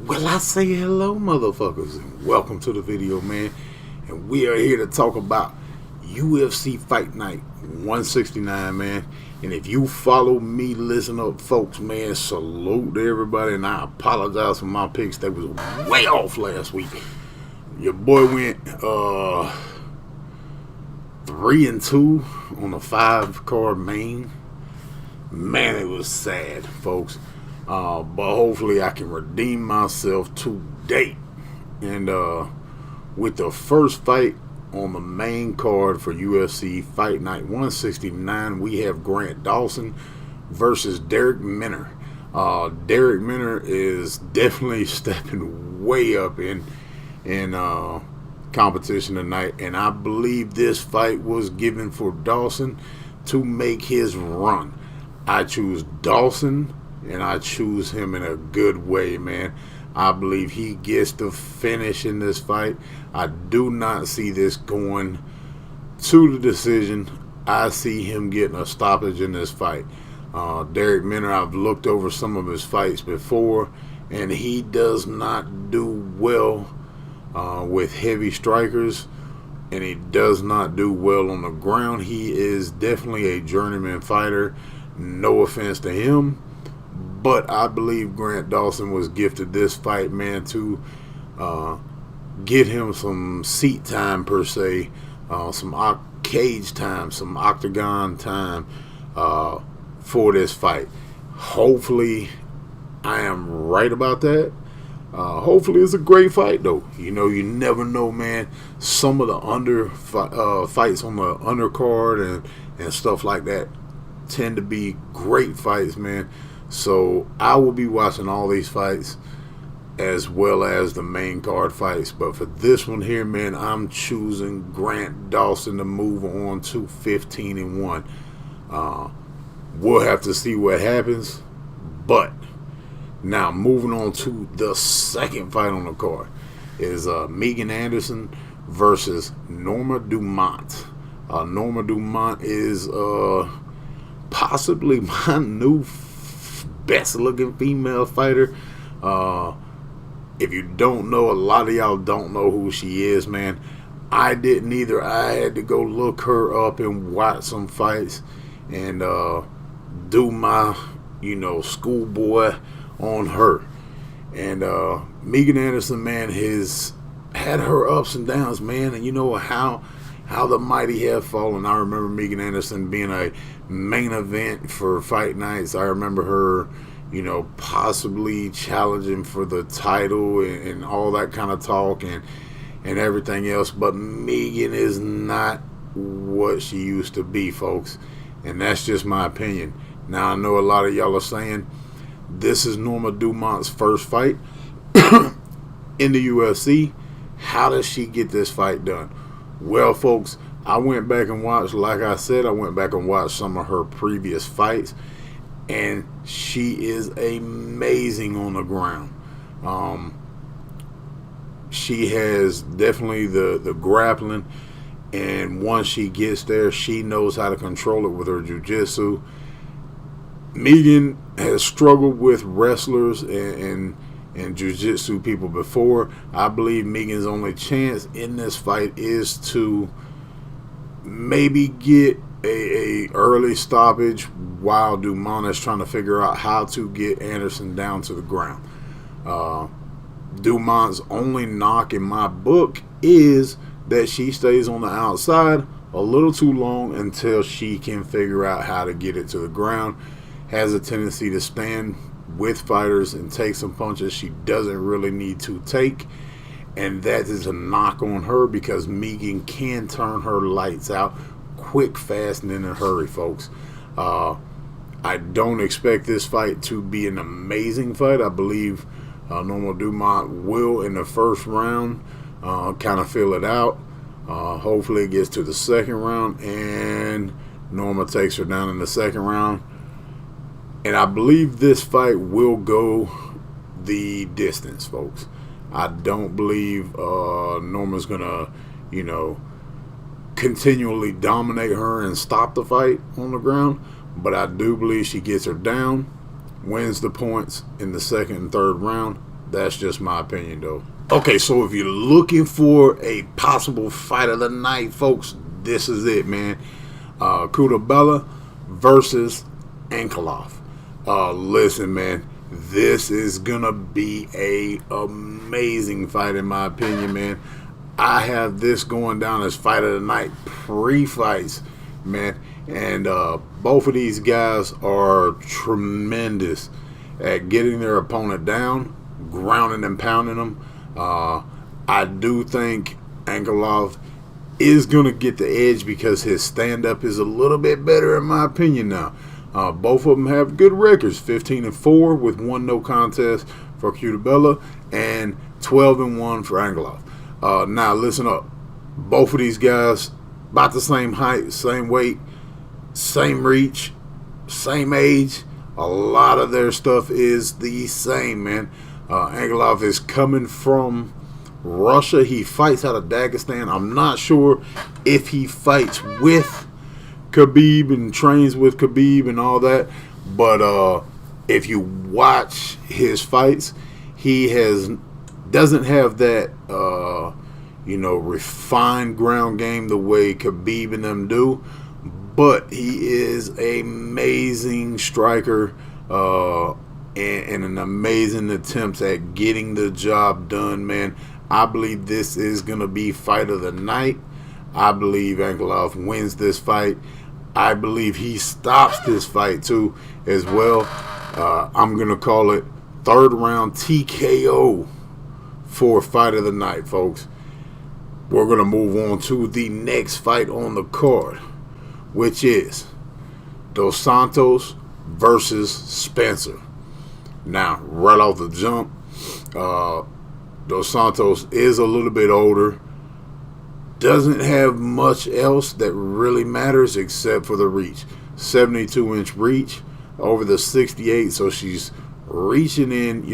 Well, I say hello, motherfuckers, and welcome to the video, man. And we are here to talk about UFC Fight Night 169, man. And if you follow me, listen up, folks, man, salute to everybody. And I apologize for my picks that was way off last week. Your boy went 3-2 on a 5-card main. Man, it was sad, folks. But hopefully I can redeem myself today. And with the first fight on the main card for UFC Fight Night 169, we have Grant Dawson versus Derek Minner. Derek Minner is definitely stepping way up in competition tonight, and I believe this fight was given for Dawson to make his run. I choose Dawson, and I choose him in a good way, man. I believe he gets the finish in this fight. I do not see this going to the decision. I see him getting a stoppage in this fight. Derek Minner, I've looked over some of his fights before, and he does not do well with heavy strikers, and he does not do well on the ground. He is definitely a journeyman fighter. No offense to him, but I believe Grant Dawson was gifted this fight, man, to get him some seat time, per se, some cage time, some octagon time for this fight. Hopefully, I am right about that. Hopefully, it's a great fight, though. You know, you never know, man. Some of the fights on the undercard and stuff like that tend to be great fights, man. So I will be watching all these fights as well as the main card fights. But for this one here, man, I'm choosing Grant Dawson to move on to 15-1. We'll have to see what happens. But now moving on to the second fight on the card is Megan Anderson versus Norma Dumont. Norma Dumont is possibly my new best looking female fighter. If you don't know, a lot of y'all don't know who she is, man. I didn't either. I had to go look her up and watch some fights and do my, schoolboy on her. And Megan Anderson, man, has had her ups and downs, man. And you know how the mighty have fallen. I remember Megan Anderson being a main event for Fight Nights. I remember her, possibly challenging for the title and all that kind of talk and everything else. But Megan is not what she used to be, folks. And that's just my opinion. Now, I know a lot of y'all are saying this is Norma Dumont's first fight in the UFC. How does she get this fight done? Well, folks, I went back and watched, like I said, I went back and watched some of her previous fights, and she is amazing on the ground. She has definitely the grappling, and once she gets there, she knows how to control it with her jiu-jitsu. Megan has struggled with wrestlers and jiu-jitsu people before. I believe Megan's only chance in this fight is to maybe get a early stoppage while Dumont is trying to figure out how to get Anderson down to the ground. Dumont's only knock in my book is that she stays on the outside a little too long until she can figure out how to get it to the ground. Has a tendency to stand with fighters and take some punches she doesn't really need to take, and that is a knock on her because Megan can turn her lights out quick, fast, and in a hurry, folks. I don't expect this fight to be an amazing fight. I believe Norma Dumont will, in the first round, kind of fill it out. Hopefully it gets to the second round and Norma takes her down in the second round. And I believe this fight will go the distance, folks. I don't believe Norma's going to, continually dominate her and stop the fight on the ground. But I do believe she gets her down, wins the points in the second and third round, That's just my opinion, though. Okay, so if you're looking for a possible fight of the night, folks, this is it, man. Kutabella versus Ankalaev. Listen, man, this is gonna be a amazing fight, in my opinion, man. I have this going down as fight of the night pre-fights, man. And both of these guys are tremendous at getting their opponent down, grounding and pounding them. I do think Ankalaev is going to get the edge because his stand-up is a little bit better, in my opinion, now. Both of them have good records, 15-4 with 1 no contest for Kutabella and 12-1 for Ankalaev. Now, listen up. Both of these guys, about the same height, same weight, same reach, same age. A lot of their stuff is the same, man. Ankalaev is coming from Russia. He fights out of Dagestan. I'm not sure if he fights with Khabib and trains with Khabib and all that, but if you watch his fights, he doesn't have that refined ground game the way Khabib and them do, but he is an amazing striker and an amazing attempt at getting the job done, man. I believe this is going to be fight of the night. I believe Ankalaev wins this fight. I believe he stops this fight too as well. I'm going to call it 3rd round TKO for fight of the night, folks. We're going to move on to the next fight on the card, which is Dos Santos versus Spencer. Now, right off the jump, Dos Santos is a little bit older. Doesn't have much else that really matters except for the reach. 72-inch reach over the 68, so she's reaching in,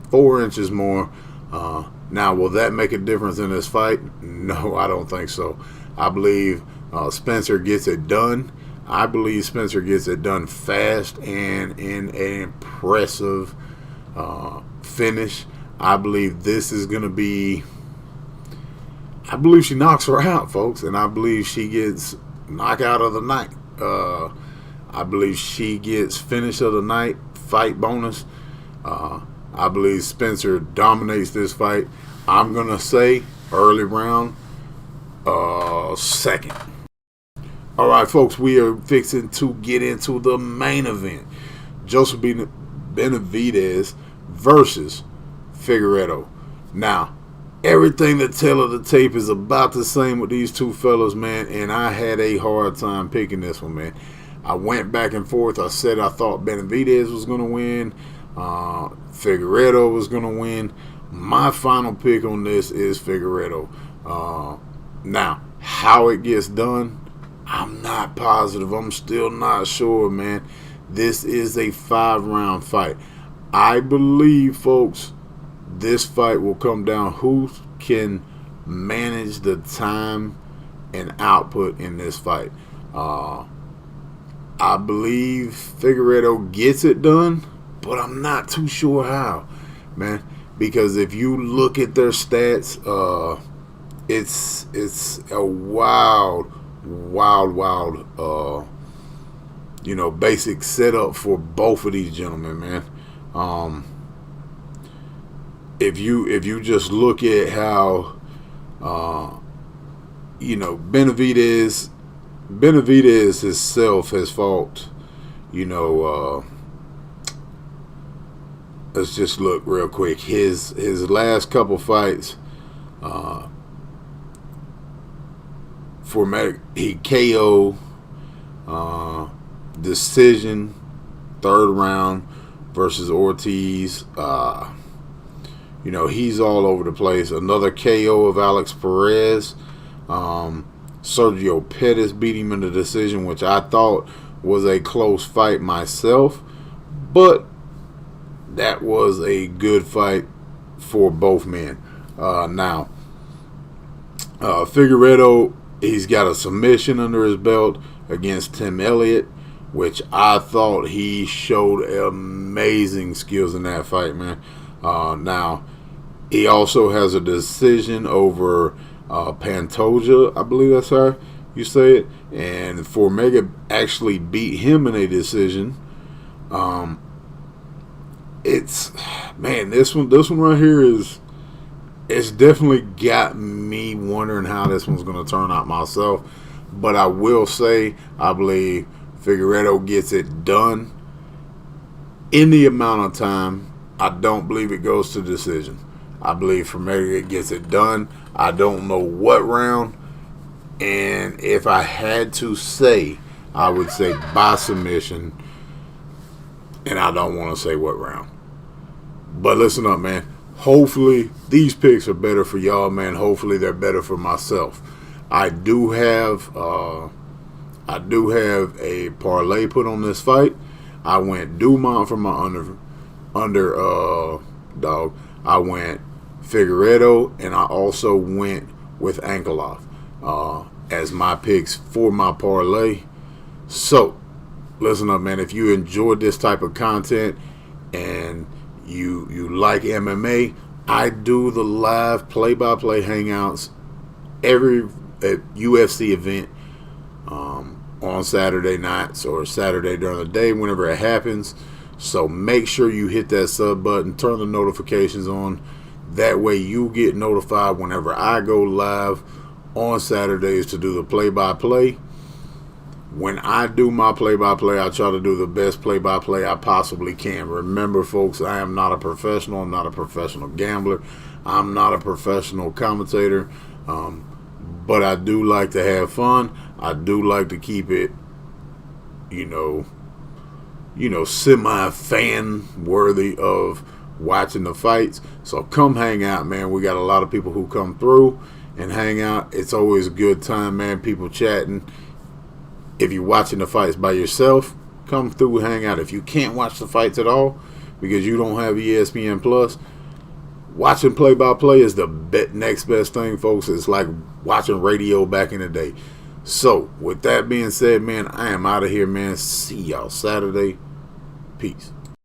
4 inches more. Now, will that make a difference in this fight? No, I don't think so. I believe Spencer gets it done. I believe Spencer gets it done fast and in an impressive finish. I believe this is going to be... I believe she knocks her out, folks, and I believe she gets knockout of the night. I believe she gets finish of the night, fight bonus. I believe Spencer dominates this fight. I'm going to say early round, 2nd. All right, folks, we are fixing to get into the main event. Joseph Benavidez versus Figueiredo. Now, everything the tale of the tape is about the same with these two fellas, man, and I had a hard time picking this one, man. I went back and forth. I said I thought Benavidez was going to win. Figueiredo was going to win. My final pick on this is Figueiredo. Now, how it gets done, I'm not positive. I'm still not sure, man. This is a 5-round fight. I believe, folks, this fight will come down who can manage the time and output in this fight. I believe Figueiredo gets it done, but I'm not too sure how, man. Because if you look at their stats, it's a wild, basic setup for both of these gentlemen, man. If you just look at how Benavidez himself has fought, let's just look real quick. His last couple fights, he KO, decision, 3rd round versus Ortiz. He's all over the place. Another KO of Alex Perez. Sergio Pettis beat him in the decision, which I thought was a close fight myself. But that was a good fight for both men. Now, Figueiredo, he's got a submission under his belt against Tim Elliott, which I thought he showed amazing skills in that fight, man. Now, he also has a decision over Pantoja, I believe that's how you say it. And Formiga actually beat him in a decision. It's, man, this one right here it's definitely got me wondering how this one's going to turn out myself. But I will say, I believe Figueiredo gets it done in the amount of time. I don't believe it goes to decision. I believe Formiga gets it done. I don't know what round. And if I had to say, I would say by submission. And I don't want to say what round. But listen up, man. Hopefully these picks are better for y'all, man. Hopefully they're better for myself. I do have a parlay put on this fight. I went Dumont for my dog. I went Figueiredo, and I also went with Ankalaev as my picks for my parlay. So, listen up, man. If you enjoyed this type of content and you like MMA, I do the live play-by-play hangouts every UFC event on Saturday nights or Saturday during the day, whenever it happens. So make sure you hit that sub button, turn the notifications on. That way you get notified whenever I go live on Saturdays to do the play-by-play. When I do my play-by-play, I try to do the best play-by-play I possibly can. Remember, folks, I am not a professional. I'm not a professional gambler. I'm not a professional commentator. But I do like to have fun. I do like to keep it, semi-fan worthy of watching the fights. So come hang out, man. We got a lot of people who come through and hang out. It's always a good time, man. People chatting. If you're watching the fights by yourself, come through, hang out. If you can't watch the fights at all because you don't have ESPN Plus, watching play-by-play is the next best thing, folks. It's like watching radio back in the day. So, with that being said, man, I am out of here, man. See y'all Saturday. Peace.